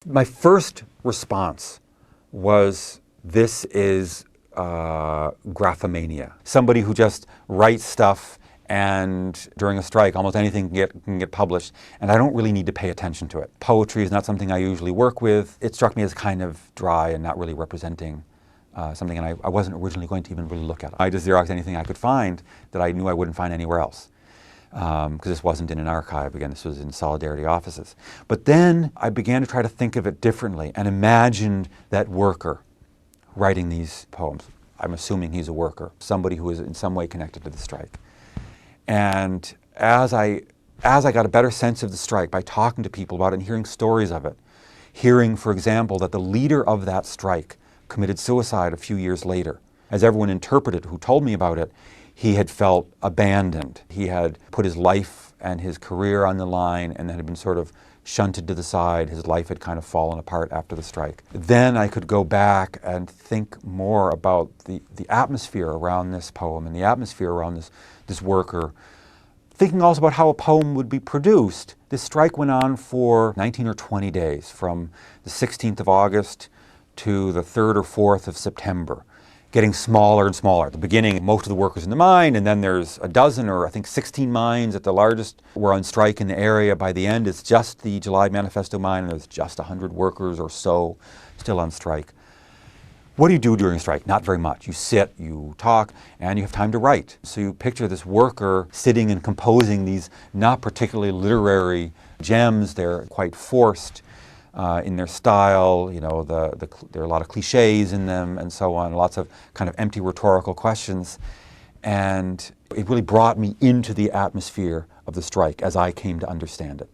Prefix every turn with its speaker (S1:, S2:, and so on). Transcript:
S1: My first response was, this is graphomania. Somebody who just writes stuff, and during a strike almost anything can get published, and I don't really need to pay attention to it. Poetry is not something I usually work with. It struck me as kind of dry and not really representing something, and I wasn't originally going to even really look at it. I just Xeroxed anything I could find that I knew I wouldn't find anywhere else. Because this wasn't in an archive. Again, this was in Solidarity offices. But then I began to try to think of it differently and imagined that worker writing these poems. I'm assuming he's a worker, somebody who is in some way connected to the strike. And as I got a better sense of the strike by talking to people about it and hearing stories of it, hearing, for example, that the leader of that strike committed suicide a few years later, as everyone interpreted who told me about it, he had felt abandoned. He had put his life and his career on the line and had been sort of shunted to the side. His life had kind of fallen apart after the strike. Then I could go back and think more about the atmosphere around this poem and the atmosphere around this worker. Thinking also about how a poem would be produced. This strike went on for 19 or 20 days, from the 16th of August to the 3rd or 4th of September. Getting smaller and smaller. At the beginning, most of the workers in the mine, and then there's a dozen or I think 16 mines at the largest were on strike in the area. By the end, it's just the July Manifesto mine, and there's just 100 workers or so still on strike. What do you do during a strike? Not very much. You sit, you talk, and you have time to write. So you picture this worker sitting and composing these not particularly literary gems. They're quite forced in their style, you know, there are a lot of cliches in them and so on, lots of kind of empty rhetorical questions. And it really brought me into the atmosphere of the strike as I came to understand it.